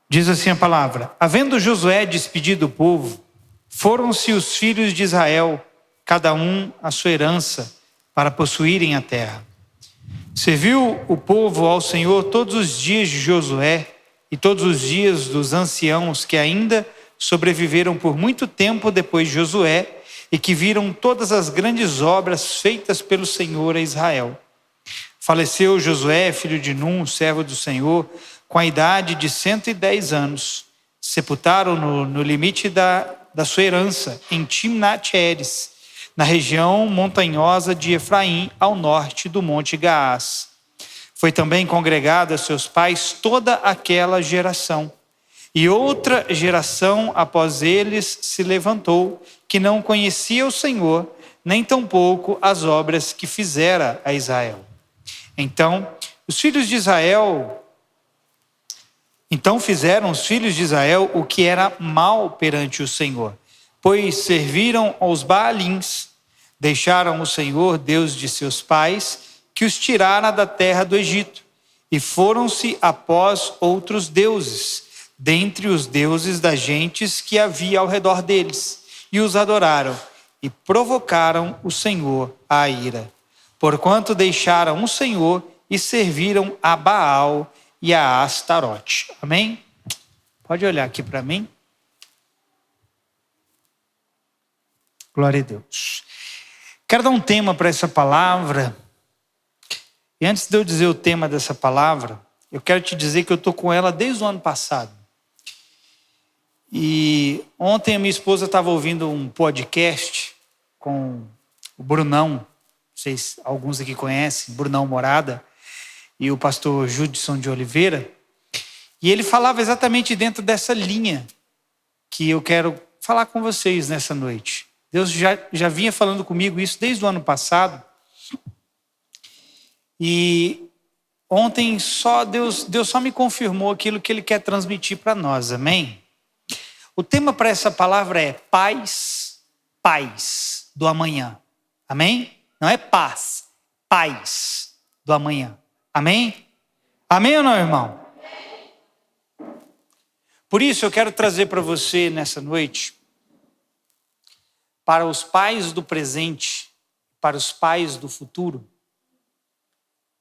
Diz assim a palavra: havendo Josué despedido o povo, foram-se os filhos de Israel, cada um a sua herança, para possuírem a terra. Serviu o povo ao Senhor todos os dias de Josué e todos os dias dos anciãos que ainda sobreviveram por muito tempo depois de Josué e que viram todas as grandes obras feitas pelo Senhor a Israel. Faleceu Josué, filho de Num, servo do Senhor, com a idade de 110 anos. Sepultaram-no no limite da sua herança, em Timnat-Heres, na região montanhosa de Efraim, ao norte do monte Gaás. Foi também congregada a seus pais toda aquela geração. E outra geração após eles se levantou, que não conhecia o Senhor, nem tampouco as obras que fizera a Israel. Então fizeram os filhos de Israel o que era mal perante o Senhor, pois serviram aos Baalins, deixaram o Senhor, Deus de seus pais, que os tirara da terra do Egito, e foram-se após outros deuses, dentre os deuses das gentes que havia ao redor deles, e os adoraram, e provocaram o Senhor à ira, porquanto deixaram o Senhor e serviram a Baal e a Astarote. Amém? Pode olhar aqui para mim. Glória a Deus. Quero dar um tema para essa palavra. E antes de eu dizer o tema dessa palavra, eu quero te dizer que eu estou com ela desde o ano passado. E ontem a minha esposa estava ouvindo um podcast com o Brunão, não sei se alguns aqui conhecem, Brunão Morada, e o pastor Judson de Oliveira, e ele falava exatamente dentro dessa linha que eu quero falar com vocês nessa noite. Deus já vinha falando comigo isso desde o ano passado, e ontem Deus só me confirmou aquilo que Ele quer transmitir para nós, amém? O tema para essa palavra é paz do amanhã, amém? Não é paz do amanhã. Amém? Amém ou não, irmão? Por isso eu quero trazer para você nessa noite, para os pais do presente, para os pais do futuro,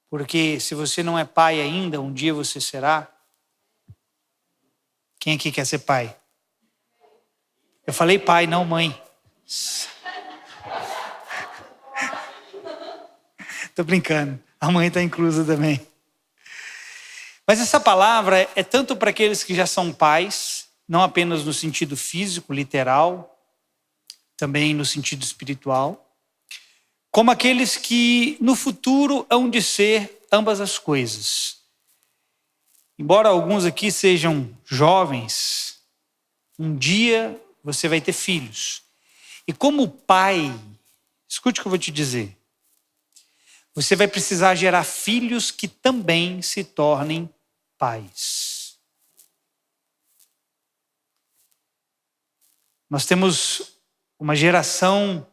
porque se você não é pai ainda, um dia você será. Quem aqui quer ser pai? Eu falei pai, não mãe. Tô brincando. A mãe está inclusa também. Mas essa palavra é tanto para aqueles que já são pais, não apenas no sentido físico, literal, também no sentido espiritual, como aqueles que no futuro hão de ser ambas as coisas. Embora alguns aqui sejam jovens, um dia você vai ter filhos. E como pai, escute o que eu vou te dizer, você vai precisar gerar filhos que também se tornem pais. Nós temos uma geração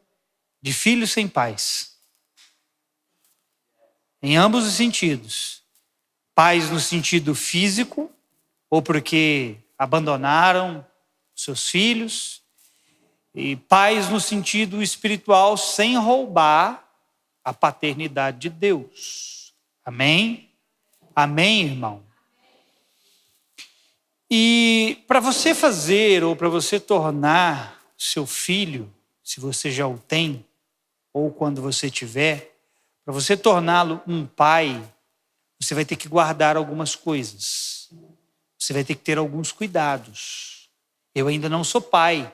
de filhos sem pais. Em ambos os sentidos. Pais no sentido físico, ou porque abandonaram seus filhos, e pais no sentido espiritual, sem roubar a paternidade de Deus. Amém? Amém, irmão? E para você fazer, ou para você tornar seu filho, se você já o tem, ou quando você tiver, para você torná-lo um pai, você vai ter que guardar algumas coisas. Você vai ter que ter alguns cuidados. Eu ainda não sou pai.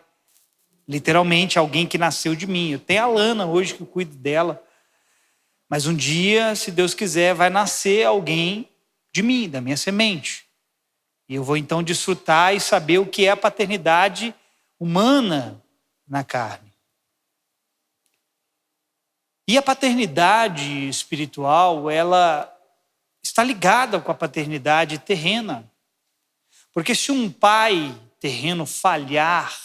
Literalmente, alguém que nasceu de mim. Eu tenho a Lana hoje que eu cuido dela. Mas um dia, se Deus quiser, vai nascer alguém de mim, da minha semente. E eu vou então desfrutar e saber o que é a paternidade humana na carne. E a paternidade espiritual, ela está ligada com a paternidade terrena. Porque se um pai terreno falhar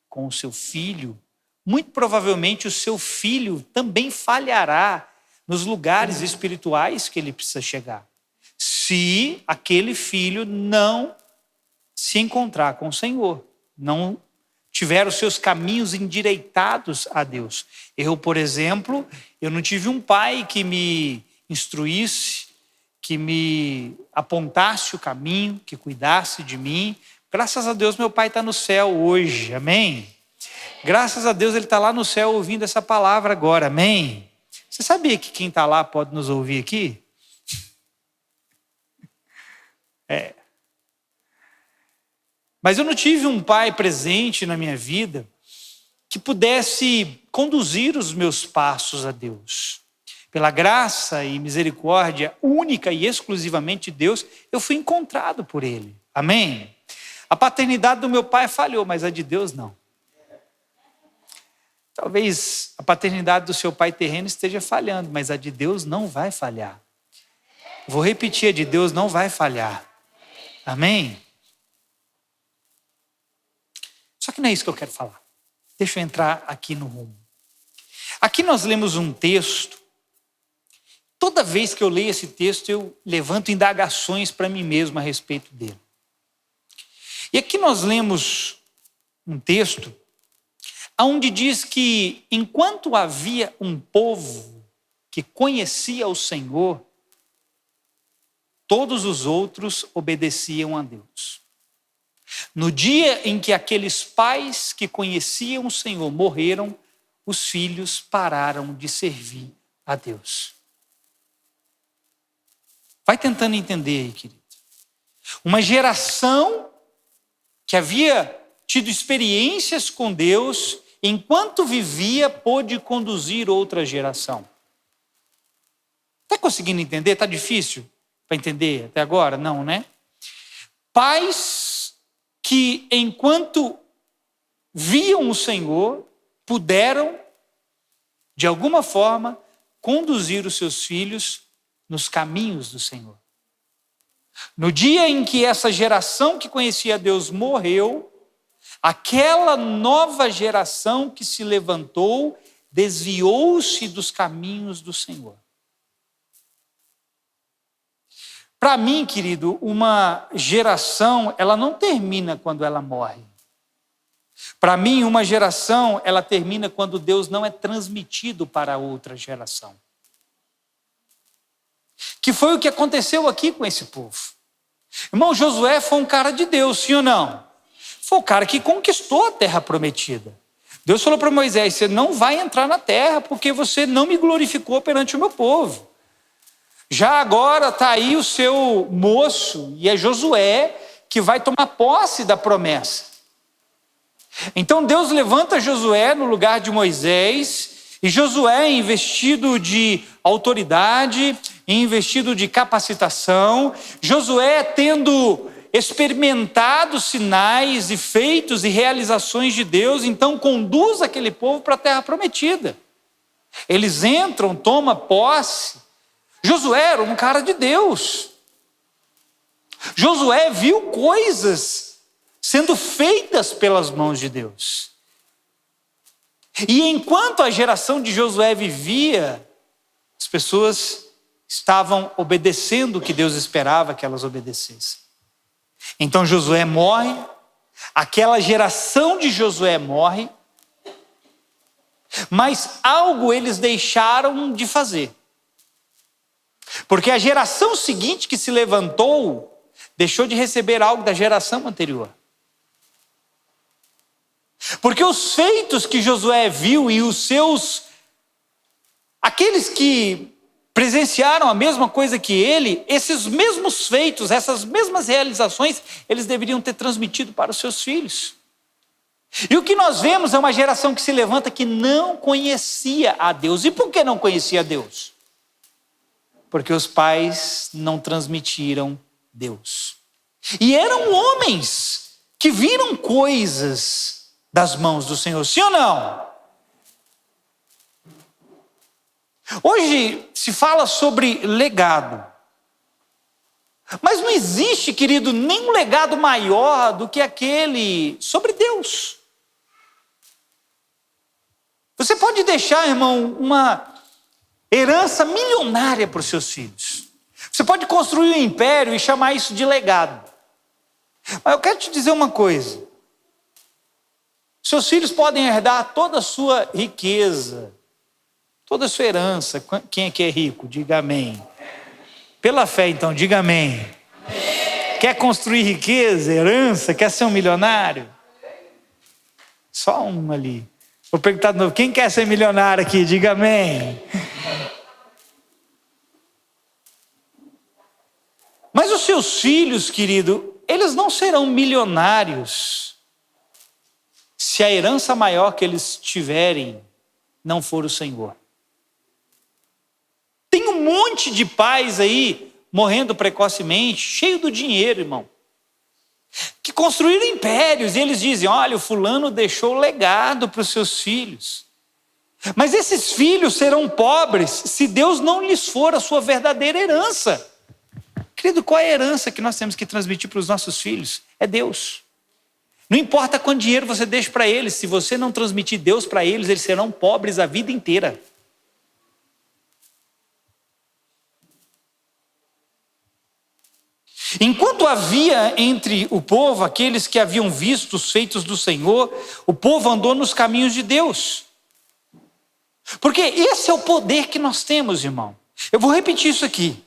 com o seu filho, muito provavelmente o seu filho também falhará nos lugares espirituais que ele precisa chegar. Se aquele filho não se encontrar com o Senhor, não tiveram os seus caminhos endireitados a Deus. Eu, por exemplo, eu não tive um pai que me instruísse, que me apontasse o caminho, que cuidasse de mim. Graças a Deus meu pai está no céu hoje, amém? Graças a Deus ele está lá no céu ouvindo essa palavra agora, amém? Você sabia que quem está lá pode nos ouvir aqui? Mas eu não tive um pai presente na minha vida que pudesse conduzir os meus passos a Deus. Pela graça e misericórdia única e exclusivamente de Deus, eu fui encontrado por Ele. Amém? A paternidade do meu pai falhou, mas a de Deus não. Talvez a paternidade do seu pai terreno esteja falhando, mas a de Deus não vai falhar. Vou repetir, a de Deus não vai falhar. Amém? Só que não é isso que eu quero falar. Deixa eu entrar aqui no rumo. Aqui nós lemos um texto. Toda vez que eu leio esse texto, eu levanto indagações para mim mesmo a respeito dele. E aqui nós lemos um texto onde diz que enquanto havia um povo que conhecia o Senhor, todos os outros obedeciam a Deus. No dia em que aqueles pais que conheciam o Senhor morreram, os filhos pararam de servir a Deus. Vai tentando entender aí, querido. Uma geração que havia tido experiências com Deus, enquanto vivia, pôde conduzir outra geração. Está conseguindo entender? Está difícil para entender até agora? Não, né? Pais que, enquanto viam o Senhor, puderam, de alguma forma, conduzir os seus filhos nos caminhos do Senhor. No dia em que essa geração que conhecia Deus morreu, aquela nova geração que se levantou desviou-se dos caminhos do Senhor. Para mim, querido, uma geração, ela não termina quando ela morre. Para mim, uma geração, ela termina quando Deus não é transmitido para outra geração. Que foi o que aconteceu aqui com esse povo. Irmão, Josué foi um cara de Deus, sim ou não? Foi o cara que conquistou a terra prometida. Deus falou para Moisés, você não vai entrar na terra porque você não me glorificou perante o meu povo. Já agora está aí o seu moço, e é Josué, que vai tomar posse da promessa. Então Deus levanta Josué no lugar de Moisés, e Josué, investido de autoridade, investido de capacitação, Josué tendo experimentado sinais e feitos e realizações de Deus, então conduz aquele povo para a terra prometida. Eles entram, tomam posse. Josué era um cara de Deus. Josué viu coisas sendo feitas pelas mãos de Deus. E enquanto a geração de Josué vivia, as pessoas estavam obedecendo o que Deus esperava que elas obedecessem. Então Josué morre, aquela geração de Josué morre, mas algo eles deixaram de fazer. Porque a geração seguinte que se levantou, deixou de receber algo da geração anterior. Porque os feitos que Josué viu e os seus, aqueles que presenciaram a mesma coisa que ele, esses mesmos feitos, essas mesmas realizações, eles deveriam ter transmitido para os seus filhos. E o que nós vemos é uma geração que se levanta que não conhecia a Deus. E por que não conhecia a Deus? Porque os pais não transmitiram Deus. E eram homens que viram coisas das mãos do Senhor, sim ou não? Hoje se fala sobre legado. Mas não existe, querido, nenhum legado maior do que aquele sobre Deus. Você pode deixar, irmão, uma herança milionária para os seus filhos. Você pode construir um império e chamar isso de legado. Mas eu quero te dizer uma coisa. Seus filhos podem herdar toda a sua riqueza, toda a sua herança. Quem é que é rico? Diga amém. Pela fé, então, diga amém. Quer construir riqueza, herança? Quer ser um milionário? Só um ali. Vou perguntar de novo. Quem quer ser milionário aqui? Diga amém. Mas os seus filhos, querido, eles não serão milionários se a herança maior que eles tiverem não for o Senhor. Tem um monte de pais aí morrendo precocemente, cheio do dinheiro, irmão, que construíram impérios, e eles dizem: olha, o fulano deixou legado para os seus filhos. Mas esses filhos serão pobres se Deus não lhes for a sua verdadeira herança. Querido, qual é a herança que nós temos que transmitir para os nossos filhos? É Deus. Não importa quanto dinheiro você deixa para eles, se você não transmitir Deus para eles, eles serão pobres a vida inteira. Enquanto havia entre o povo aqueles que haviam visto os feitos do Senhor, o povo andou nos caminhos de Deus. Porque esse é o poder que nós temos, irmão. Eu vou repetir isso aqui.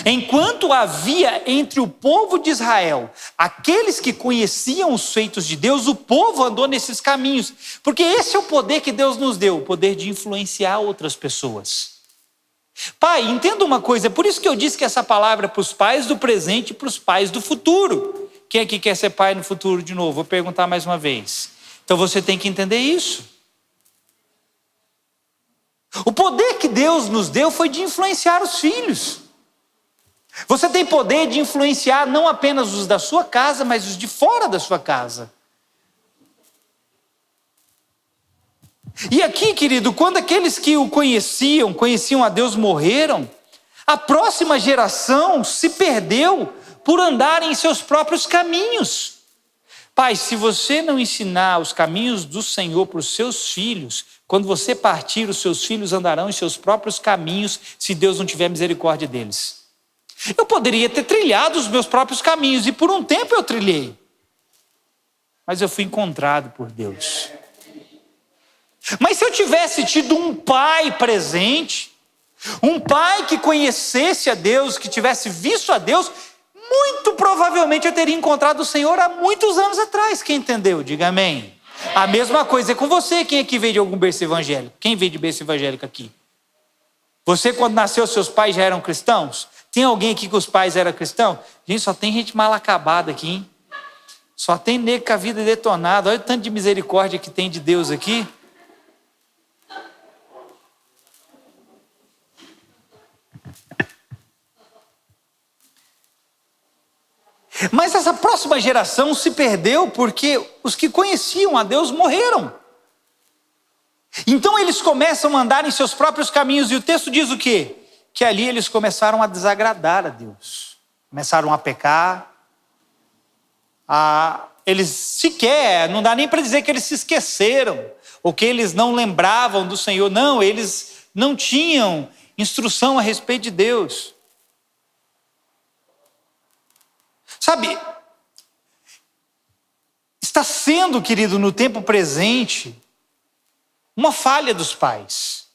Enquanto havia entre o povo de Israel aqueles que conheciam os feitos de Deus, o povo andou nesses caminhos. Porque esse é o poder que Deus nos deu, o poder de influenciar outras pessoas. Pai, entenda uma coisa, é por isso que eu disse que essa palavra é para os pais do presente e para os pais do futuro. Quem aqui quer ser pai no futuro de novo? Vou perguntar mais uma vez. Então você tem que entender isso. O poder que Deus nos deu foi de influenciar os filhos. Você tem poder de influenciar não apenas os da sua casa, mas os de fora da sua casa. E aqui, querido, quando aqueles que o conheciam a Deus, morreram, a próxima geração se perdeu por andar em seus próprios caminhos. Pai, se você não ensinar os caminhos do Senhor para os seus filhos, quando você partir, os seus filhos andarão em seus próprios caminhos, se Deus não tiver misericórdia deles. Eu poderia ter trilhado os meus próprios caminhos, e por um tempo eu trilhei. Mas eu fui encontrado por Deus. Mas se eu tivesse tido um pai presente, um pai que conhecesse a Deus, que tivesse visto a Deus, muito provavelmente eu teria encontrado o Senhor há muitos anos atrás. Quem entendeu? Diga amém. A mesma coisa é com você. Quem aqui veio de algum berço evangélico? Quem veio de berço evangélico aqui? Você, quando nasceu, seus pais já eram cristãos? Tem alguém aqui que os pais eram cristãos? Gente, só tem gente mal acabada aqui, hein? Só tem nego com a vida detonada. Olha o tanto de misericórdia que tem de Deus aqui. Mas essa próxima geração se perdeu porque os que conheciam a Deus morreram. Então eles começam a andar em seus próprios caminhos, e o texto diz o quê? Que ali eles começaram a desagradar a Deus. Começaram a pecar. Eles sequer, não dá nem para dizer que eles se esqueceram, ou que eles não lembravam do Senhor. Não, eles não tinham instrução a respeito de Deus. Sabe, está sendo, querido, no tempo presente, uma falha dos pais.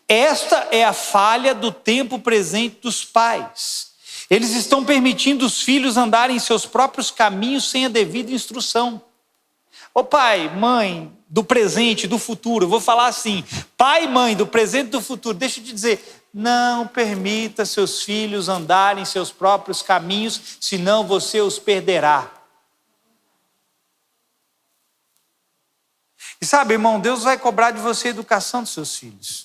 Esta é a falha do tempo presente dos pais. Eles estão permitindo os filhos andarem em seus próprios caminhos sem a devida instrução. Ô pai, mãe do presente, do futuro, eu vou falar assim, pai e mãe do presente e do futuro, deixa eu te dizer, não permita seus filhos andarem em seus próprios caminhos, senão você os perderá. E sabe, irmão, Deus vai cobrar de você a educação dos seus filhos.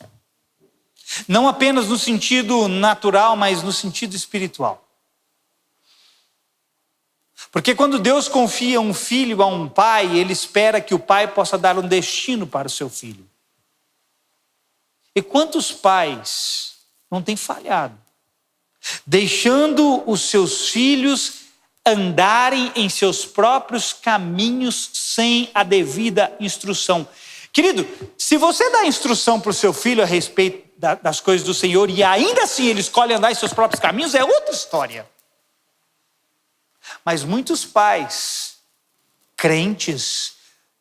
Não apenas no sentido natural, mas no sentido espiritual. Porque quando Deus confia um filho a um pai, Ele espera que o pai possa dar um destino para o seu filho. E quantos pais não têm falhado, deixando os seus filhos andarem em seus próprios caminhos sem a devida instrução? Querido, se você dá instrução para o seu filho a respeito das coisas do Senhor e ainda assim ele escolhe andar em seus próprios caminhos, é outra história. Mas muitos pais, crentes,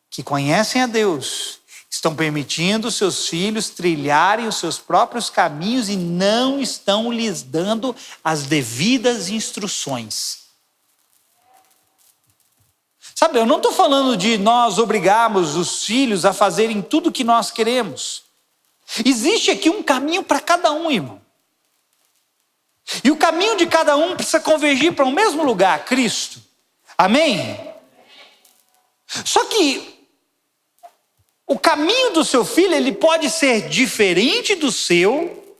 que conhecem a Deus, estão permitindo seus filhos trilharem os seus próprios caminhos e não estão lhes dando as devidas instruções. Sabe, eu não estou falando de nós obrigarmos os filhos a fazerem tudo o que nós queremos. Existe aqui um caminho para cada um, irmão. E o caminho de cada um precisa convergir para o mesmo lugar, Cristo. Amém? Só que o caminho do seu filho, ele pode ser diferente do seu,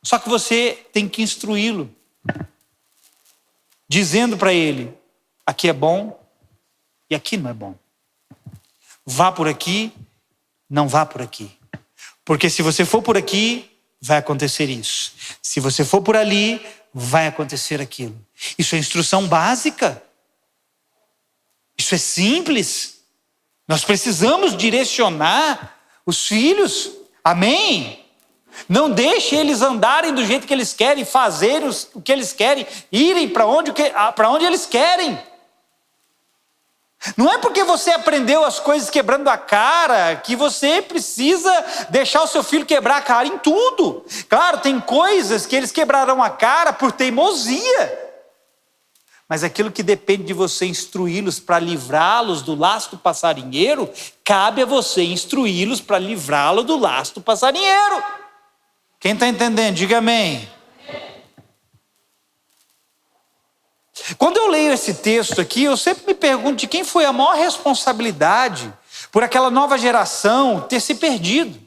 só que você tem que instruí-lo, dizendo para ele, aqui é bom e aqui não é bom. Vá por aqui, não vá por aqui. Porque se você for por aqui, vai acontecer isso. Se você for por ali, vai acontecer aquilo. Isso é instrução básica. Isso é simples. Nós precisamos direcionar os filhos. Amém? Não deixe eles andarem do jeito que eles querem, fazer o que eles querem, irem para onde eles querem. Não é porque você aprendeu as coisas quebrando a cara que você precisa deixar o seu filho quebrar a cara em tudo. Claro, tem coisas que eles quebrarão a cara por teimosia. Mas aquilo que depende de você instruí-los para livrá-los do laço do passarinheiro, cabe a você instruí-los para livrá-lo do laço do passarinheiro. Quem está entendendo, diga amém. Quando eu leio esse texto aqui, eu sempre me pergunto de quem foi a maior responsabilidade por aquela nova geração ter se perdido.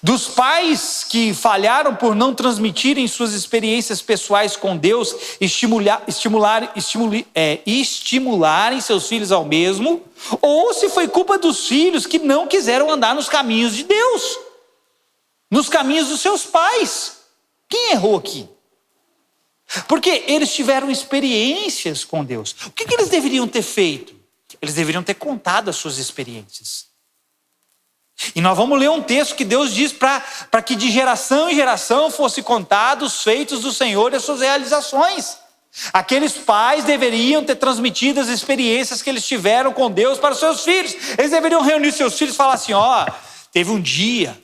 Dos pais que falharam por não transmitirem suas experiências pessoais com Deus, estimularem seus filhos ao mesmo, ou se foi culpa dos filhos que não quiseram andar nos caminhos de Deus, nos caminhos dos seus pais. Quem errou aqui? Porque eles tiveram experiências com Deus. O que eles deveriam ter feito? Eles deveriam ter contado as suas experiências. E nós vamos ler um texto que Deus diz para que de geração em geração fosse contado os feitos do Senhor e as suas realizações. Aqueles pais deveriam ter transmitido as experiências que eles tiveram com Deus para os seus filhos. Eles deveriam reunir seus filhos e falar assim, teve um dia,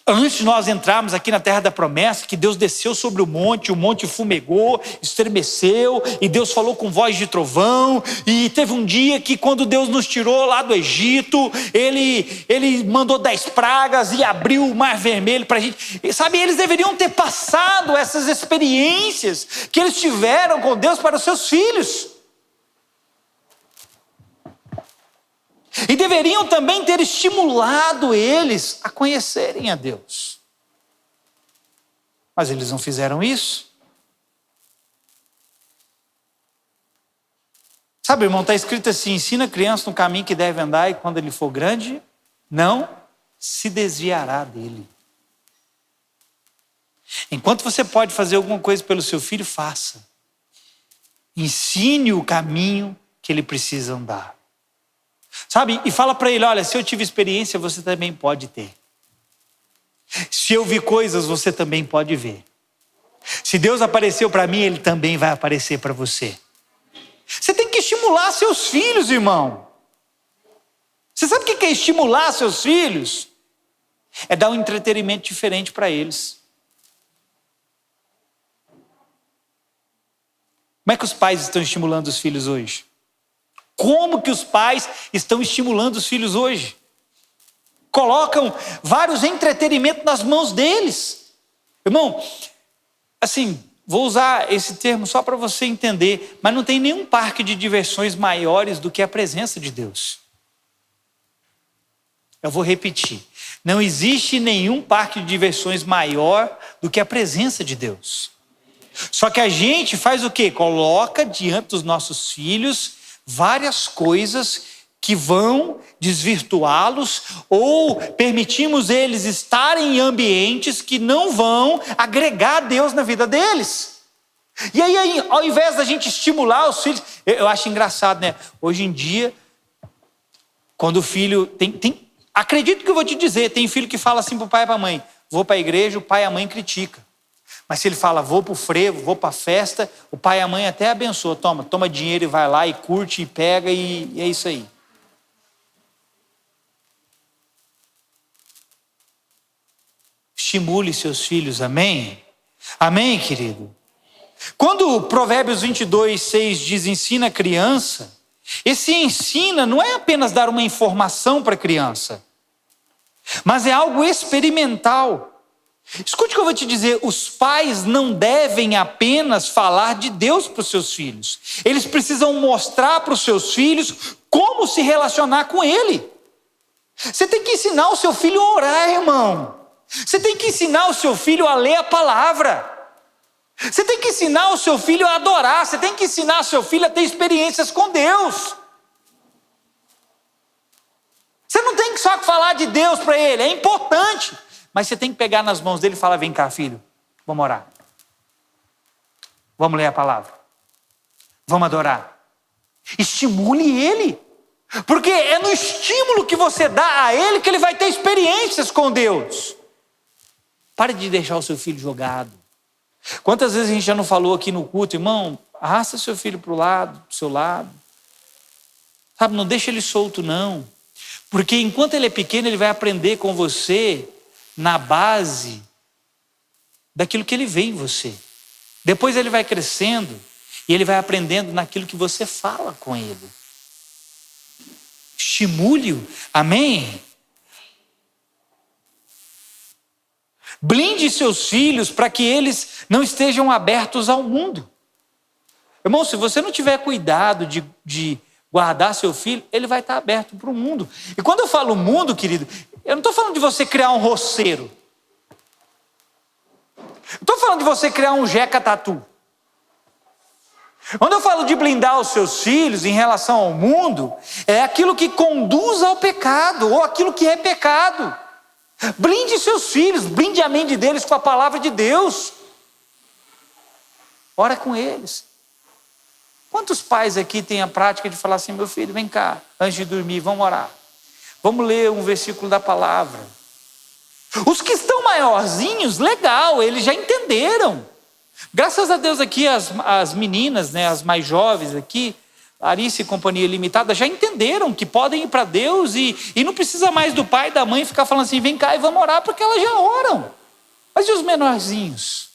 antes de nós entrarmos aqui na terra da promessa, que Deus desceu sobre o monte fumegou, estremeceu, e Deus falou com voz de trovão, e teve um dia que quando Deus nos tirou lá do Egito, Ele mandou 10 pragas e abriu o mar vermelho para a gente. E, sabe, eles deveriam ter passado essas experiências que eles tiveram com Deus para os seus filhos. E deveriam também ter estimulado eles a conhecerem a Deus. Mas eles não fizeram isso. Sabe, irmão, está escrito assim, ensina a criança no caminho que deve andar e quando ele for grande, não se desviará dele. Enquanto você pode fazer alguma coisa pelo seu filho, faça. Ensine o caminho que ele precisa andar. Sabe, e fala para ele, olha, se eu tive experiência, você também pode ter. Se eu vi coisas, você também pode ver. Se Deus apareceu para mim, Ele também vai aparecer para você. Você tem que estimular seus filhos, irmão. Você sabe o que é estimular seus filhos? É dar um entretenimento diferente para eles. Como é que os pais estão estimulando os filhos hoje? Como que os pais estão estimulando os filhos hoje? Colocam vários entretenimentos nas mãos deles. Irmão, assim, vou usar esse termo só para você entender, mas não tem nenhum parque de diversões maiores do que a presença de Deus. Eu vou repetir. Não existe nenhum parque de diversões maior do que a presença de Deus. Só que a gente faz o quê? Coloca diante dos nossos filhos várias coisas que vão desvirtuá-los ou permitimos eles estarem em ambientes que não vão agregar a Deus na vida deles. E aí, ao invés da gente estimular os filhos, eu acho engraçado, né? Hoje em dia, quando o filho acredito que eu vou te dizer, tem filho que fala assim para o pai e para a mãe, vou para a igreja, o pai e a mãe critica. Mas se ele fala, vou para o frevo, vou para a festa, o pai e a mãe até abençoam. Toma dinheiro e vai lá e curte e pega e é isso aí. Estimule seus filhos, amém? Amém, querido? Quando o Provérbios 22:6 diz ensina a criança, esse ensina não é apenas dar uma informação para a criança, mas é algo experimental. Escute o que eu vou te dizer, os pais não devem apenas falar de Deus para os seus filhos. Eles precisam mostrar para os seus filhos como se relacionar com Ele. Você tem que ensinar o seu filho a orar, irmão. Você tem que ensinar o seu filho a ler a palavra. Você tem que ensinar o seu filho a adorar. Você tem que ensinar o seu filho a ter experiências com Deus. Você não tem que só falar de Deus para ele, é importante. Mas você tem que pegar nas mãos dele e falar, vem cá, filho, vamos orar. Vamos ler a palavra. Vamos adorar. Estimule ele. Porque é no estímulo que você dá a ele que ele vai ter experiências com Deus. Pare de deixar o seu filho jogado. Quantas vezes a gente já não falou aqui no culto, irmão, arrasta seu filho para o lado, para o seu lado. Sabe, não deixa ele solto não. Porque enquanto ele é pequeno, ele vai aprender com você na base daquilo que ele vê em você. Depois ele vai crescendo e ele vai aprendendo naquilo que você fala com ele. Estimule-o, amém? Blinde seus filhos para que eles não estejam abertos ao mundo. Irmão, se você não tiver cuidado de guardar seu filho, ele vai estar aberto para o mundo. E quando eu falo mundo, querido, eu não estou falando de você criar um roceiro. Eu estou falando de você criar um jeca tatu. Quando eu falo de blindar os seus filhos em relação ao mundo, é aquilo que conduz ao pecado, ou aquilo que é pecado. Blinde seus filhos, blinde a mente deles com a palavra de Deus. Ora com eles. Quantos pais aqui têm a prática de falar assim, meu filho, vem cá, antes de dormir, vamos orar. Vamos ler um versículo da palavra. Os que estão maiorzinhos, legal, eles já entenderam. Graças a Deus aqui as meninas, né, as mais jovens aqui, Arice e Companhia Limitada, já entenderam que podem ir para Deus e não precisa mais do pai e da mãe ficar falando assim, vem cá e vamos orar, porque elas já oram. Mas e os menorzinhos?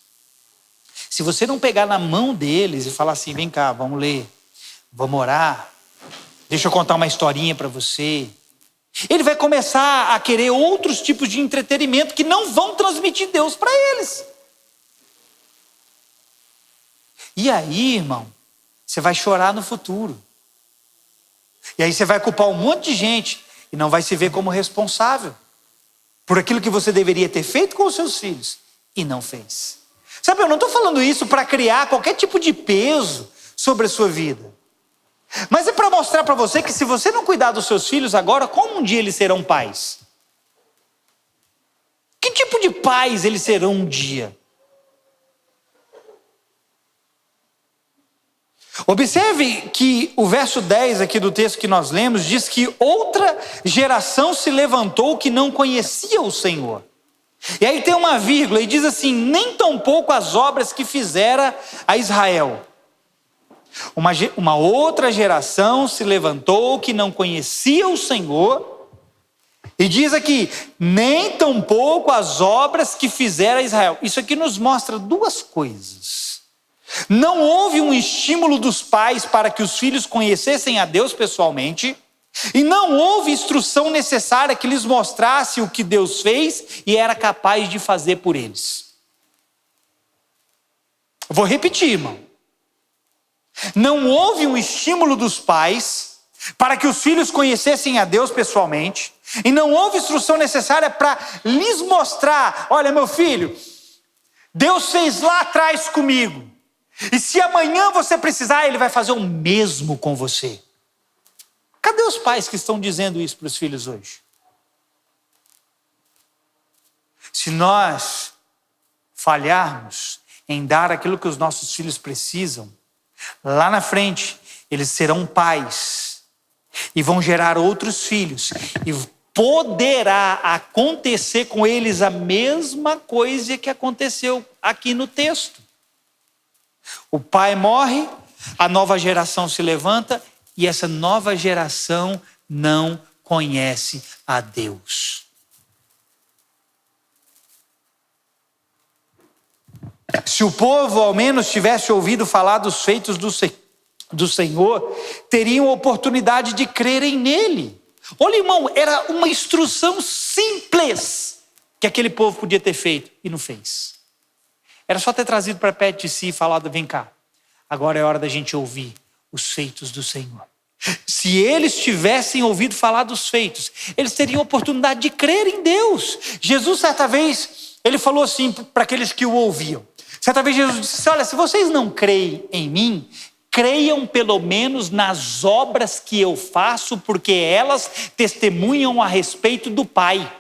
Se você não pegar na mão deles e falar assim, vem cá, vamos ler, vamos orar, deixa eu contar uma historinha para você. Ele vai começar a querer outros tipos de entretenimento que não vão transmitir Deus para eles. E aí, irmão, você vai chorar no futuro. E aí você vai culpar um monte de gente e não vai se ver como responsável por aquilo que você deveria ter feito com os seus filhos e não fez. Sabe, eu não estou falando isso para criar qualquer tipo de peso sobre a sua vida. Mas é para mostrar para você que se você não cuidar dos seus filhos agora, como um dia eles serão pais? Que tipo de pais eles serão um dia? Observe que o verso 10 aqui do texto que nós lemos diz que outra geração se levantou que não conhecia o Senhor. E aí tem uma vírgula e diz assim, nem tampouco as obras que fizera a Israel. Uma outra geração se levantou que não conhecia o Senhor e diz aqui, nem tampouco as obras que fizera Israel. Isso aqui nos mostra duas coisas. Não houve um estímulo dos pais para que os filhos conhecessem a Deus pessoalmente e não houve instrução necessária que lhes mostrasse o que Deus fez e era capaz de fazer por eles. Vou repetir, irmão. Não houve um estímulo dos pais para que os filhos conhecessem a Deus pessoalmente e não houve instrução necessária para lhes mostrar, olha meu filho, Deus fez lá atrás comigo e se amanhã você precisar, Ele vai fazer o mesmo com você. Cadê os pais que estão dizendo isso para os filhos hoje? Se nós falharmos em dar aquilo que os nossos filhos precisam, lá na frente, eles serão pais e vão gerar outros filhos. E poderá acontecer com eles a mesma coisa que aconteceu aqui no texto. O pai morre, a nova geração se levanta e essa nova geração não conhece a Deus. Se o povo ao menos tivesse ouvido falar dos feitos do Senhor, teriam oportunidade de crerem nele. Olha, irmão, era uma instrução simples que aquele povo podia ter feito e não fez. Era só ter trazido para perto de si e falado: vem cá, agora é hora da gente ouvir os feitos do Senhor. Se eles tivessem ouvido falar dos feitos, eles teriam oportunidade de crer em Deus. Jesus, certa vez, ele falou assim para aqueles que o ouviam. Certa vez Jesus disse: olha, se vocês não creem em mim, creiam pelo menos nas obras que eu faço, porque elas testemunham a respeito do Pai.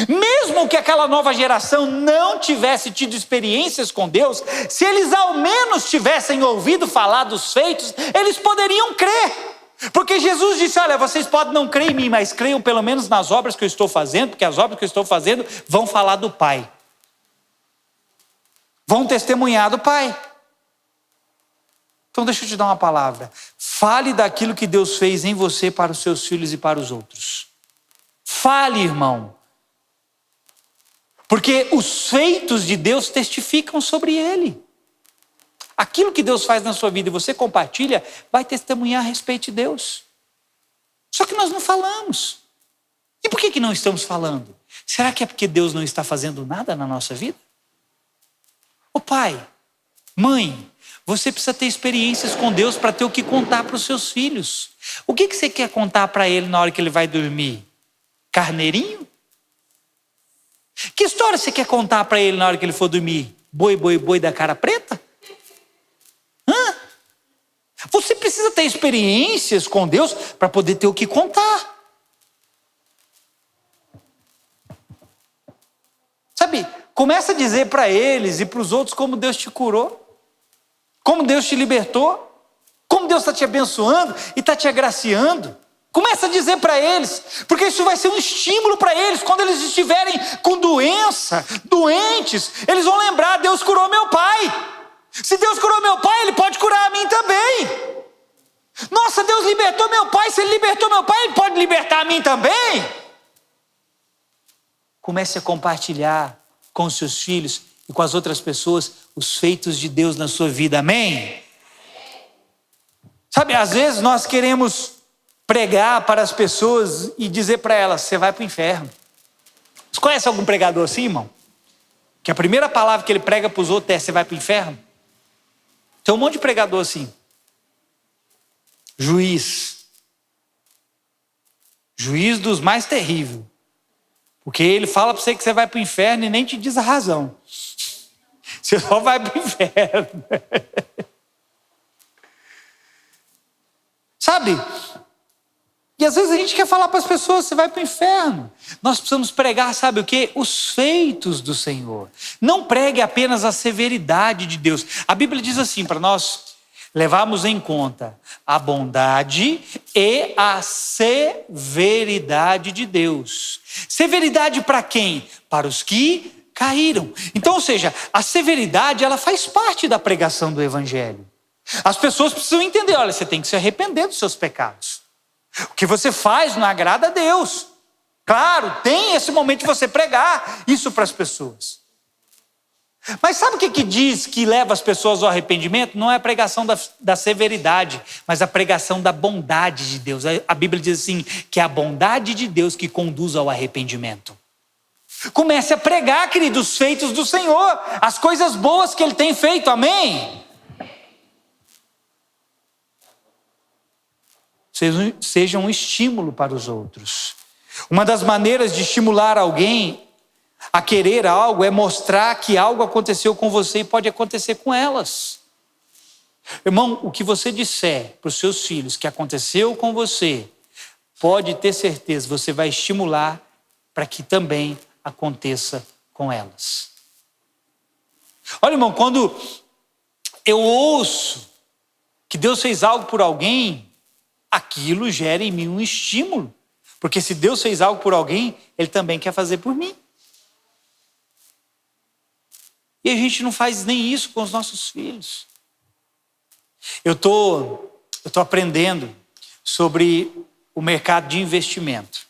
Mesmo que aquela nova geração não tivesse tido experiências com Deus, se eles ao menos tivessem ouvido falar dos feitos, eles poderiam crer. Porque Jesus disse: olha, vocês podem não crer em mim, mas creiam pelo menos nas obras que eu estou fazendo, porque as obras que eu estou fazendo vão falar do Pai. Vão testemunhar do Pai. Então deixa eu te dar uma palavra. Fale daquilo que Deus fez em você para os seus filhos e para os outros. Fale, irmão. Porque os feitos de Deus testificam sobre ele. Aquilo que Deus faz na sua vida e você compartilha, vai testemunhar a respeito de Deus. Só que nós não falamos. E por que não estamos falando? Será que é porque Deus não está fazendo nada na nossa vida? Ô pai, mãe, você precisa ter experiências com Deus para ter o que contar para os seus filhos. O que você quer contar para ele na hora que ele vai dormir? Carneirinho? Que história você quer contar para ele na hora que ele for dormir? Boi, boi, boi da cara preta? Hã? Você precisa ter experiências com Deus para poder ter o que contar. Sabe, começa a dizer para eles e para os outros como Deus te curou, como Deus te libertou, como Deus está te abençoando e está te agraciando. Começa a dizer para eles, porque isso vai ser um estímulo para eles. Quando eles estiverem com doença, doentes, eles vão lembrar: Deus curou meu pai. Se Deus curou meu pai, Ele pode curar a mim também. Nossa, Deus libertou meu pai. Se Ele libertou meu pai, Ele pode libertar a mim também. Comece a compartilhar com os seus filhos e com as outras pessoas os feitos de Deus na sua vida. Amém? Sabe, às vezes nós queremos pregar para as pessoas e dizer para elas: você vai para o inferno. Você conhece algum pregador assim, irmão? Que a primeira palavra que ele prega para os outros é: você vai para o inferno? Tem um monte de pregador assim. Juiz dos mais terríveis. Porque ele fala para você que você vai para o inferno e nem te diz a razão. Você só vai para o inferno. Sabe? E às vezes a gente quer falar para as pessoas: você vai para o inferno. Nós precisamos pregar, sabe o quê? Os feitos do Senhor. Não pregue apenas a severidade de Deus. A Bíblia diz assim para nós levarmos em conta a bondade e a severidade de Deus. Severidade para quem? Para os que caíram. Então, ou seja, a severidade, ela faz parte da pregação do Evangelho. As pessoas precisam entender: olha, você tem que se arrepender dos seus pecados. O que você faz não agrada a Deus. Claro, tem esse momento de você pregar isso para as pessoas. Mas sabe o que diz que leva as pessoas ao arrependimento? Não é a pregação da severidade, mas a pregação da bondade de Deus. A Bíblia diz assim, que é a bondade de Deus que conduz ao arrependimento. Comece a pregar, querido, os feitos do Senhor, as coisas boas que Ele tem feito, amém? Seja um estímulo para os outros. Uma das maneiras de estimular alguém a querer algo é mostrar que algo aconteceu com você e pode acontecer com elas. Irmão, o que você disser para os seus filhos que aconteceu com você, pode ter certeza, você vai estimular para que também aconteça com elas. Olha, irmão, quando eu ouço que Deus fez algo por alguém, aquilo gera em mim um estímulo. Porque se Deus fez algo por alguém, Ele também quer fazer por mim. E a gente não faz nem isso com os nossos filhos. Eu tô aprendendo sobre o mercado de investimento.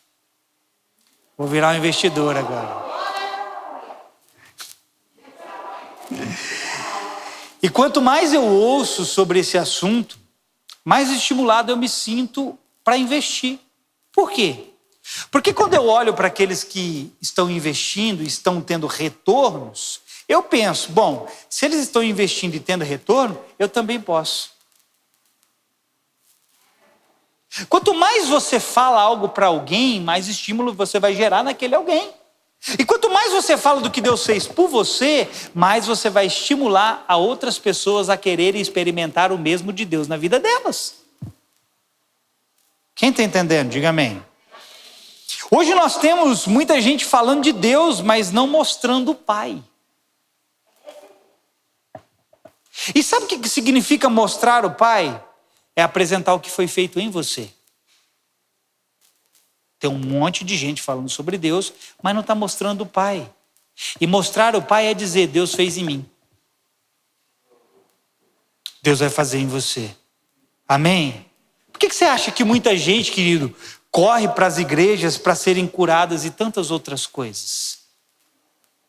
Vou virar um investidor agora. E quanto mais eu ouço sobre esse assunto, mais estimulado eu me sinto para investir. Por quê? Porque quando eu olho para aqueles que estão investindo e estão tendo retornos, eu penso, bom, se eles estão investindo e tendo retorno, eu também posso. Quanto mais você fala algo para alguém, mais estímulo você vai gerar naquele alguém. E quanto mais você fala do que Deus fez por você, mais você vai estimular a outras pessoas a quererem experimentar o mesmo de Deus na vida delas. Quem está entendendo? Diga amém. Hoje nós temos muita gente falando de Deus, mas não mostrando o Pai. E sabe o que significa mostrar o Pai? É apresentar o que foi feito em você. Tem um monte de gente falando sobre Deus, mas não está mostrando o Pai. E mostrar o Pai é dizer, Deus fez em mim. Deus vai fazer em você. Amém? Por que você acha que muita gente, querido, corre para as igrejas para serem curadas e tantas outras coisas?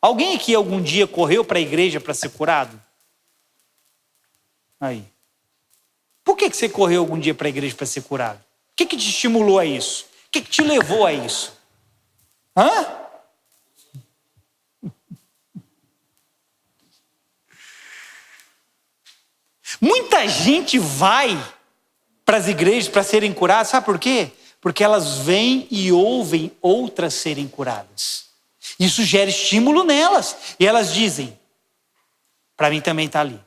Alguém aqui algum dia correu para a igreja para ser curado? Aí. Por que você correu algum dia para a igreja para ser curado? O que te estimulou a isso? O que te levou a isso? Hã? Muita gente vai para as igrejas para serem curadas, sabe por quê? Porque elas vêm e ouvem outras serem curadas. Isso gera estímulo nelas. E elas dizem, para mim também está ali.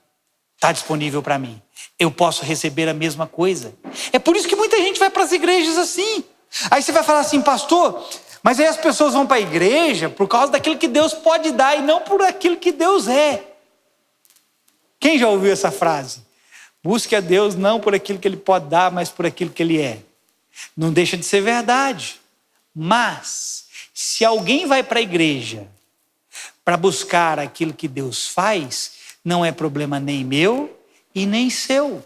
Está disponível para mim. Eu posso receber a mesma coisa. É por isso que muita gente vai para as igrejas assim. Aí você vai falar assim, pastor, mas aí as pessoas vão para a igreja por causa daquilo que Deus pode dar e não por aquilo que Deus é. Quem já ouviu essa frase? Busque a Deus não por aquilo que Ele pode dar, mas por aquilo que Ele é. Não deixa de ser verdade. Mas, se alguém vai para a igreja para buscar aquilo que Deus faz, não é problema nem meu e nem seu.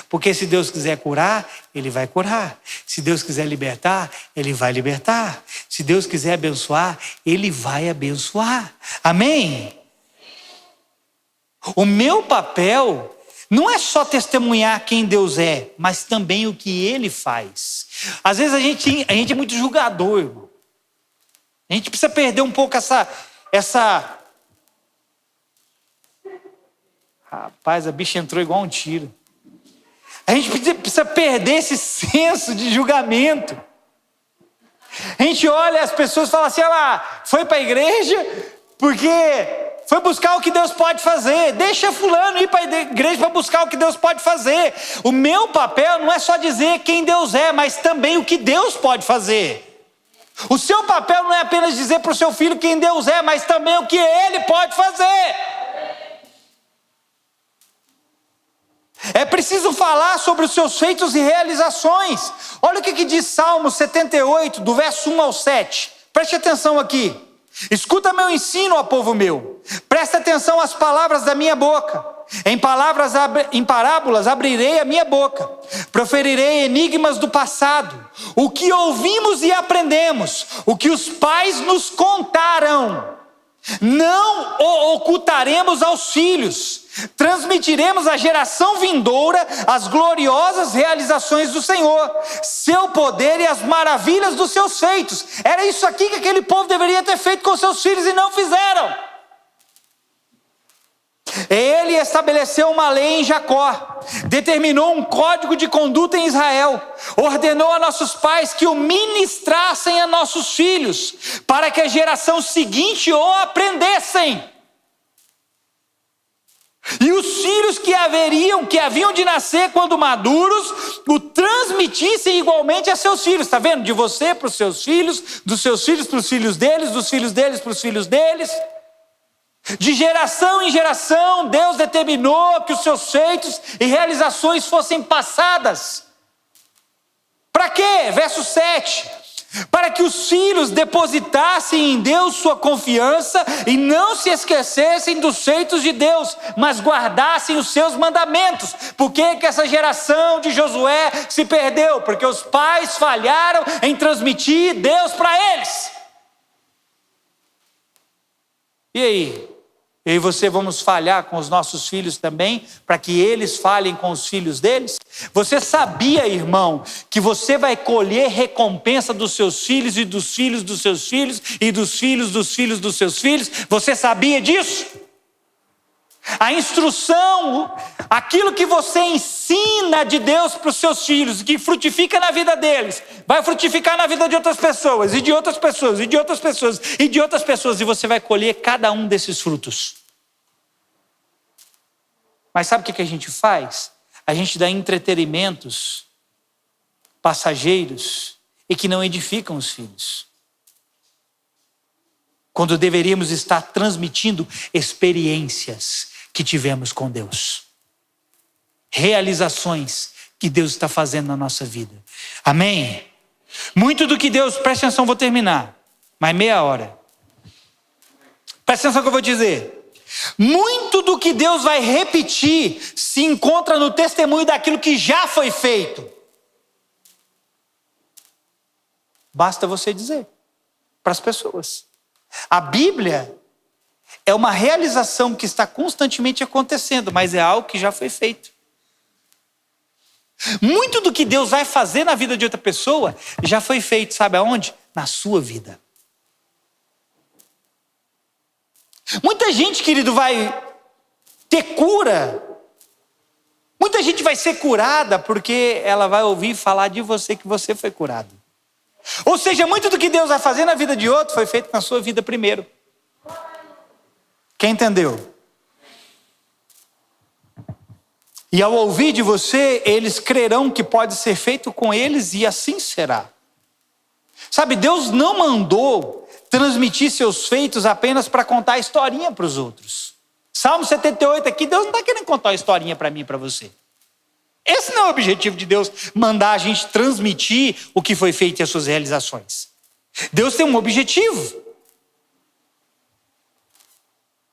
Porque se Deus quiser curar, Ele vai curar. Se Deus quiser libertar, Ele vai libertar. Se Deus quiser abençoar, Ele vai abençoar. Amém? O meu papel não é só testemunhar quem Deus é, mas também o que Ele faz. Às vezes a gente é muito julgador, irmão. A gente precisa perder um pouco essa... Rapaz, a bicha entrou igual um tiro. A gente precisa perder esse senso de julgamento. A gente olha as pessoas e fala assim, ela foi para a igreja porque foi buscar o que Deus pode fazer. Deixa fulano ir para a igreja para buscar o que Deus pode fazer. O meu papel não é só dizer quem Deus é, mas também o que Deus pode fazer. O seu papel não é apenas dizer para o seu filho quem Deus é, mas também o que Ele pode fazer. É preciso falar sobre os seus feitos e realizações. Olha o que diz Salmo 78, do verso 1 ao 7. Preste atenção aqui. Escuta meu ensino, ó povo meu. Presta atenção às palavras da minha boca. Em parábolas abrirei a minha boca. Proferirei enigmas do passado. O que ouvimos e aprendemos. O que os pais nos contaram. Não o ocultaremos aos filhos. Transmitiremos à geração vindoura as gloriosas realizações do Senhor, seu poder e as maravilhas dos seus feitos. Era isso aqui que aquele povo deveria ter feito com seus filhos e não fizeram. Ele estabeleceu uma lei em Jacó, determinou um código de conduta em Israel, ordenou a nossos pais que o ministrassem a nossos filhos, para que a geração seguinte o aprendessem. E os filhos que haviam de nascer quando maduros, o transmitissem igualmente a seus filhos. Está vendo? De você para os seus filhos, dos seus filhos para os filhos deles, dos filhos deles para os filhos deles. De geração em geração, Deus determinou que os seus feitos e realizações fossem passadas Para quê? Verso 7. Para que os filhos depositassem em Deus sua confiança e não se esquecessem dos feitos de Deus, mas guardassem os seus mandamentos. Por que essa geração de Josué se perdeu? Porque os pais falharam em transmitir Deus para eles. E aí? Eu e você vamos falhar com os nossos filhos também, para que eles falhem com os filhos deles? Você sabia, irmão, que você vai colher recompensa dos seus filhos e dos filhos dos seus filhos e dos filhos dos filhos dos seus filhos? Você sabia disso? A instrução, aquilo que você ensina de Deus para os seus filhos, que frutifica na vida deles, vai frutificar na vida de outras pessoas, e de outras pessoas, e de outras pessoas, e de outras pessoas, e você vai colher cada um desses frutos. Mas sabe o que a gente faz? A gente dá entretenimentos passageiros e que não edificam os filhos, quando deveríamos estar transmitindo experiências que tivemos com Deus, realizações que Deus está fazendo na nossa vida. Amém? Muito do que Deus, presta atenção, vou terminar, mais meia hora. Presta atenção no que eu vou dizer. Muito do que Deus vai repetir se encontra no testemunho daquilo que já foi feito. Basta você dizer para as pessoas. A Bíblia é uma realização que está constantemente acontecendo, mas é algo que já foi feito. Muito do que Deus vai fazer na vida de outra pessoa já foi feito, sabe aonde? Na sua vida. Muita gente, querido, vai ter cura. Muita gente vai ser curada porque ela vai ouvir falar de você que você foi curado. Ou seja, muito do que Deus vai fazer na vida de outro foi feito na sua vida primeiro. Quem entendeu? E ao ouvir de você, eles crerão que pode ser feito com eles e assim será. Sabe, Deus não mandou transmitir seus feitos apenas para contar a historinha para os outros. Salmo 78 aqui, Deus não está querendo contar uma historinha para mim e para você. Esse não é o objetivo de Deus, mandar a gente transmitir o que foi feito e as suas realizações. Deus tem um objetivo.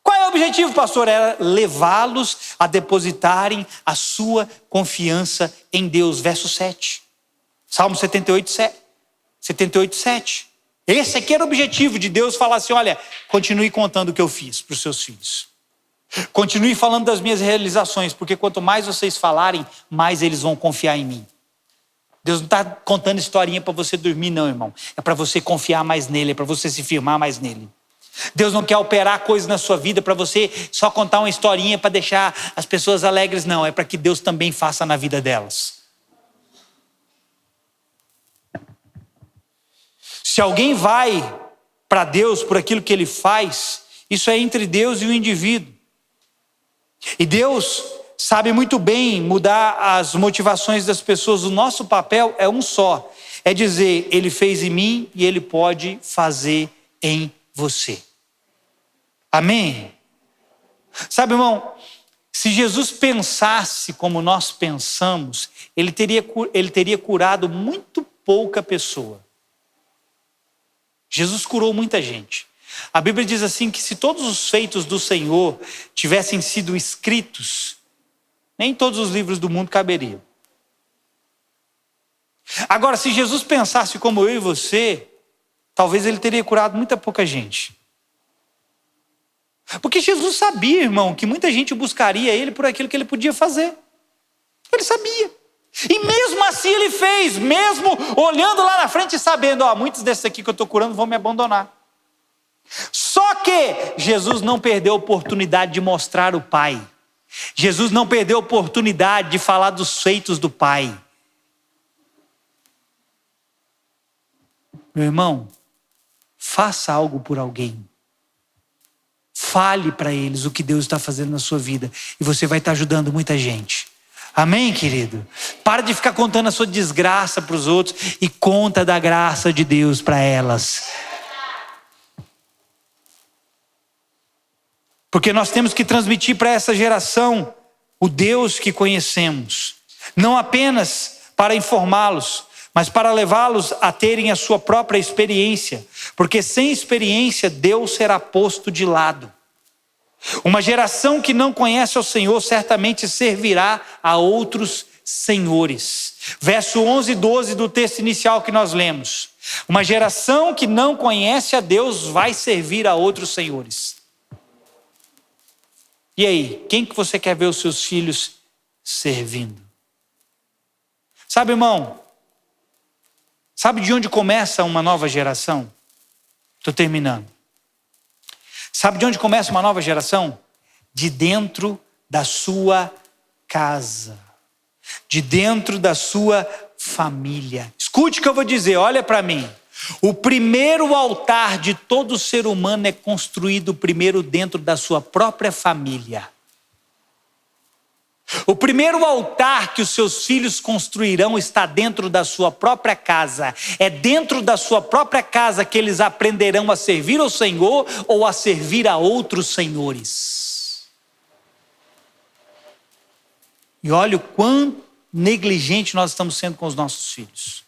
Qual é o objetivo, pastor? Era levá-los a depositarem a sua confiança em Deus. Verso 7. Salmo 78, 7. Esse aqui era o objetivo de Deus, falar assim, olha, continue contando o que eu fiz para os seus filhos. Continue falando das minhas realizações, porque quanto mais vocês falarem, mais eles vão confiar em mim. Deus não está contando historinha para você dormir, não, irmão. É para você confiar mais nele, é para você se firmar mais nele. Deus não quer operar coisas na sua vida para você só contar uma historinha para deixar as pessoas alegres, não. É para que Deus também faça na vida delas. Se alguém vai para Deus por aquilo que ele faz, isso é entre Deus e o indivíduo. E Deus sabe muito bem mudar as motivações das pessoas. O nosso papel é um só. É dizer, ele fez em mim e ele pode fazer em você. Amém? Sabe, irmão, se Jesus pensasse como nós pensamos, ele teria curado muito pouca pessoa. Jesus curou muita gente. A Bíblia diz assim que se todos os feitos do Senhor tivessem sido escritos, nem todos os livros do mundo caberiam. Agora, se Jesus pensasse como eu e você, talvez ele teria curado muita pouca gente. Porque Jesus sabia, irmão, que muita gente buscaria ele por aquilo que ele podia fazer. Ele sabia. E mesmo assim ele fez, mesmo olhando lá na frente e sabendo, muitos desses aqui que eu estou curando vão me abandonar. Só que Jesus não perdeu a oportunidade de mostrar o Pai. Jesus não perdeu a oportunidade de falar dos feitos do Pai. Meu irmão, faça algo por alguém. Fale para eles o que Deus está fazendo na sua vida. E você vai estar ajudando muita gente. Amém, querido? Para de ficar contando a sua desgraça para os outros e conta da graça de Deus para elas. Porque nós temos que transmitir para essa geração o Deus que conhecemos. Não apenas para informá-los, mas para levá-los a terem a sua própria experiência, porque sem experiência Deus será posto de lado. Uma geração que não conhece ao Senhor certamente servirá a outros senhores. Verso 11 e 12 do texto inicial que nós lemos. Uma geração que não conhece a Deus vai servir a outros senhores. E aí, quem que você quer ver os seus filhos servindo? Sabe, irmão, sabe de onde começa uma nova geração? Estou terminando. Sabe de onde começa uma nova geração? De dentro da sua casa. De dentro da sua família. Escute o que eu vou dizer, olha para mim. O primeiro altar de todo ser humano é construído primeiro dentro da sua própria família. O primeiro altar que os seus filhos construirão está dentro da sua própria casa. É dentro da sua própria casa que eles aprenderão a servir ao Senhor ou a servir a outros senhores. E olha o quão negligente nós estamos sendo com os nossos filhos.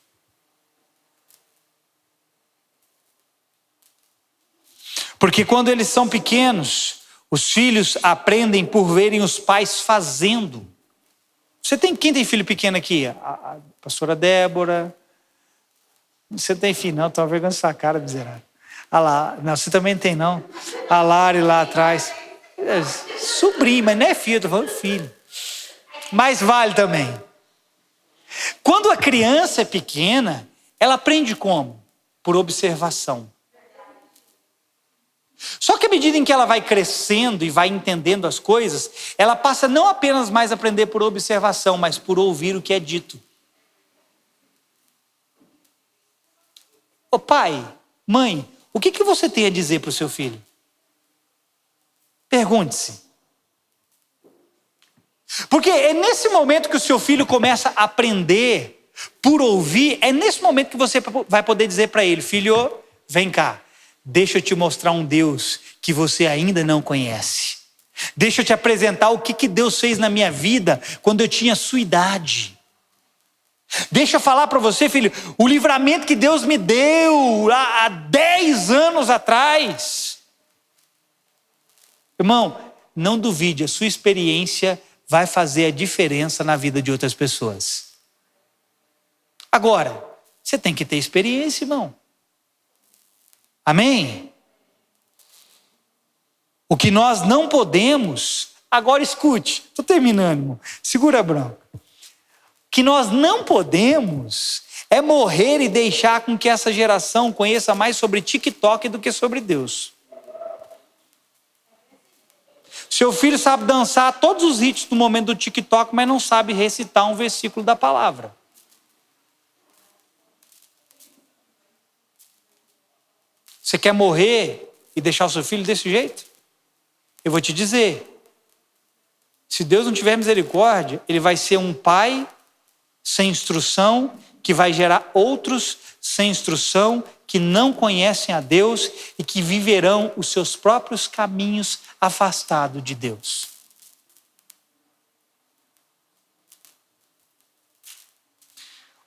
Porque quando eles são pequenos, os filhos aprendem por verem os pais fazendo. Quem tem filho pequeno aqui? A pastora Débora. Você tem filho não? Estou vergonha essa cara, miserável. Ah lá, não, você também tem não. A Lari lá atrás. Sobrinho, mas não é filho, estou falando filho. Mas vale também. Quando a criança é pequena, ela aprende como? Por observação. Só que à medida em que ela vai crescendo e vai entendendo as coisas, ela passa não apenas mais a aprender por observação, mas por ouvir o que é dito. Ô pai, mãe, o que você tem a dizer para o seu filho? Pergunte-se. Porque é nesse momento que o seu filho começa a aprender por ouvir, é nesse momento que você vai poder dizer para ele, filho, vem cá. Deixa eu te mostrar um Deus que você ainda não conhece. Deixa eu te apresentar o que Deus fez na minha vida quando eu tinha sua idade. Deixa eu falar para você, filho, o livramento que Deus me deu há 10 anos atrás. Irmão, não duvide, a sua experiência vai fazer a diferença na vida de outras pessoas. Agora, você tem que ter experiência, irmão. Amém? O que nós não podemos, agora escute, estou terminando, irmão. Segura a bronca. O que nós não podemos é morrer e deixar com que essa geração conheça mais sobre TikTok do que sobre Deus. Seu filho sabe dançar todos os hits no momento do TikTok, mas não sabe recitar um versículo da palavra. Você quer morrer e deixar o seu filho desse jeito? Eu vou te dizer, se Deus não tiver misericórdia, ele vai ser um pai sem instrução, que vai gerar outros sem instrução, que não conhecem a Deus e que viverão os seus próprios caminhos afastados de Deus.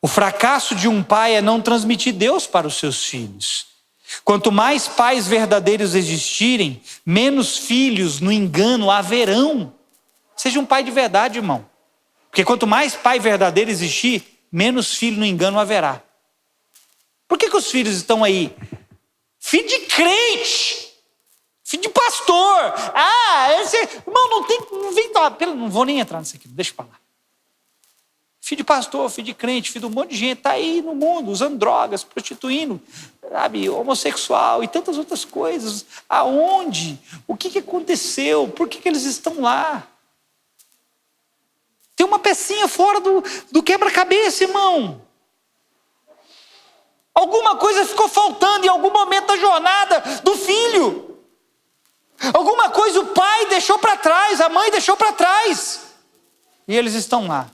O fracasso de um pai é não transmitir Deus para os seus filhos. Quanto mais pais verdadeiros existirem, menos filhos no engano haverão. Seja um pai de verdade, irmão. Porque quanto mais pai verdadeiro existir, menos filho no engano haverá. Por que os filhos estão aí? Filho de crente, filho de pastor. Irmão, não vou nem entrar nisso aqui, deixa eu falar. Filho de pastor, filho de crente, filho de um monte de gente, está aí no mundo, usando drogas, prostituindo, sabe, homossexual e tantas outras coisas. Aonde? O que aconteceu? Por que eles estão lá? Tem uma pecinha fora do quebra-cabeça, irmão. Alguma coisa ficou faltando em algum momento da jornada do filho. Alguma coisa o pai deixou para trás, a mãe deixou para trás. E eles estão lá.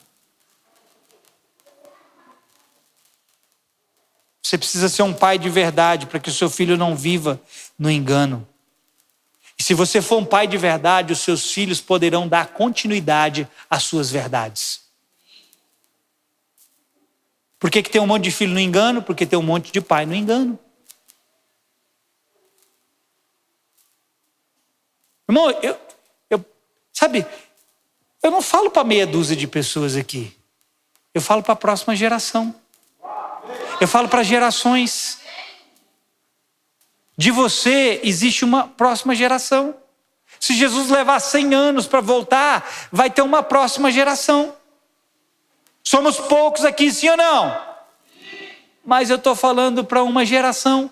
Você precisa ser um pai de verdade para que o seu filho não viva no engano. E se você for um pai de verdade, os seus filhos poderão dar continuidade às suas verdades. Por que tem um monte de filho no engano? Porque tem um monte de pai no engano. Irmão, sabe, eu não falo para meia dúzia de pessoas aqui. Eu falo para a próxima geração. Eu falo para gerações. De você existe uma próxima geração. Se Jesus levar 100 anos para voltar, vai ter uma próxima geração. Somos poucos aqui, sim ou não? Sim. Mas eu estou falando para uma geração.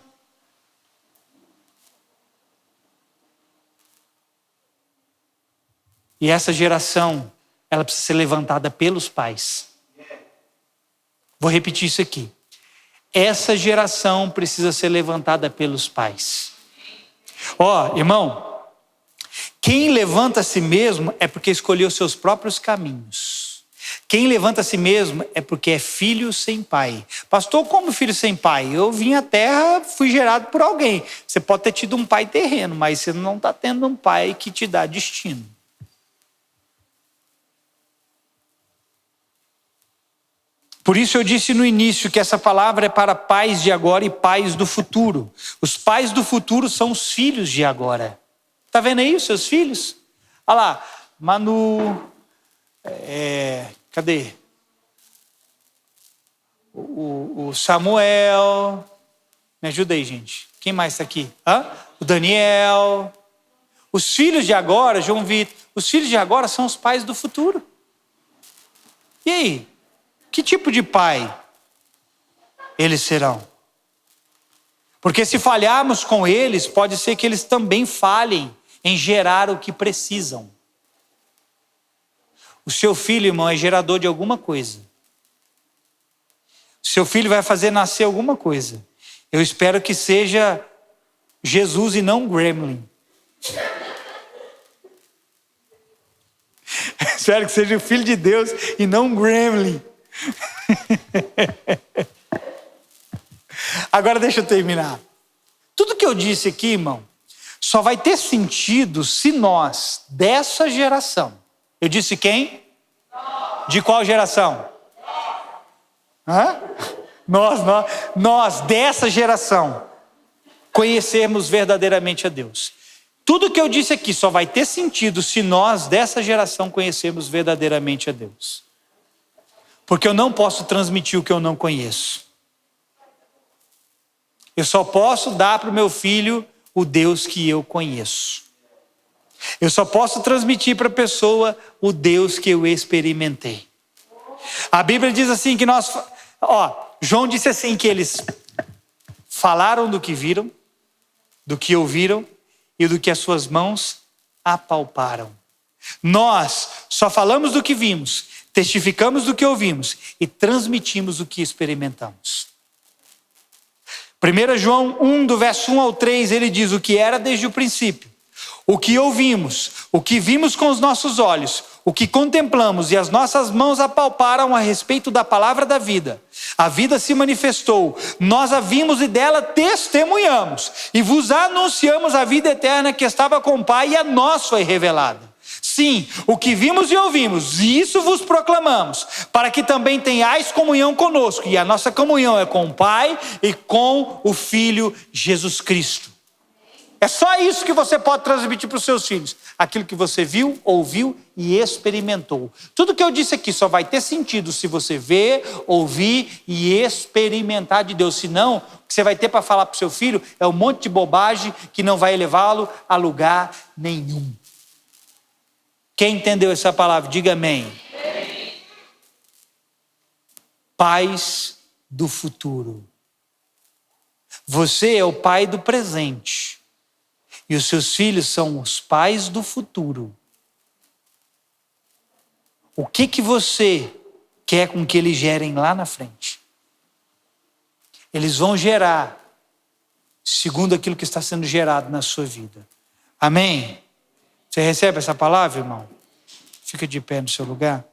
E essa geração, ela precisa ser levantada pelos pais. Vou repetir isso aqui. Essa geração precisa ser levantada pelos pais. Irmão, quem levanta a si mesmo é porque escolheu seus próprios caminhos. Quem levanta a si mesmo é porque é filho sem pai. Pastor, como filho sem pai? Eu vim à terra, fui gerado por alguém. Você pode ter tido um pai terreno, mas você não está tendo um pai que te dá destino. Por isso eu disse no início que essa palavra é para pais de agora e pais do futuro. Os pais do futuro são os filhos de agora. Está vendo aí os seus filhos? Olha lá, Manu, cadê? O Samuel, me ajuda aí, gente. Quem mais está aqui? O Daniel. Os filhos de agora, João Vitor, os filhos de agora são os pais do futuro. E aí? Que tipo de pai eles serão? Porque se falharmos com eles, pode ser que eles também falhem em gerar o que precisam. O seu filho, irmão, é gerador de alguma coisa. O seu filho vai fazer nascer alguma coisa. Eu espero que seja Jesus e não Gremlin. Espero que seja o Filho de Deus e não Gremlin. Agora deixa eu terminar. Tudo que eu disse aqui, irmão, só vai ter sentido se nós, dessa geração, eu disse quem? De qual geração? Nós dessa geração, conhecermos verdadeiramente a Deus. Tudo que eu disse aqui só vai ter sentido se nós dessa geração conhecermos verdadeiramente a Deus. Porque eu não posso transmitir o que eu não conheço. Eu só posso dar para o meu filho o Deus que eu conheço. Eu só posso transmitir para a pessoa o Deus que eu experimentei. A Bíblia diz assim que João disse assim que eles falaram do que viram, do que ouviram e do que as suas mãos apalparam. Nós só falamos do que vimos, testificamos do que ouvimos e transmitimos o que experimentamos. 1 João 1, do verso 1 ao 3, ele diz o que era desde o princípio, o que ouvimos, o que vimos com os nossos olhos, o que contemplamos e as nossas mãos apalparam a respeito da palavra da vida. A vida se manifestou, nós a vimos e dela testemunhamos e vos anunciamos a vida eterna que estava com o Pai e a nós foi revelada. Sim, o que vimos e ouvimos, isso vos proclamamos, para que também tenhais comunhão conosco. E a nossa comunhão é com o Pai e com o Filho Jesus Cristo. É só isso que você pode transmitir para os seus filhos. Aquilo que você viu, ouviu e experimentou. Tudo que eu disse aqui só vai ter sentido se você ver, ouvir e experimentar de Deus. Senão, o que você vai ter para falar para o seu filho é um monte de bobagem que não vai levá-lo a lugar nenhum. Quem entendeu essa palavra, diga amém. Amém. Pais do futuro. Você é o pai do presente. E os seus filhos são os pais do futuro. O que você quer com que eles gerem lá na frente? Eles vão gerar segundo aquilo que está sendo gerado na sua vida. Amém? Você recebe essa palavra, irmão? Fica de pé no seu lugar.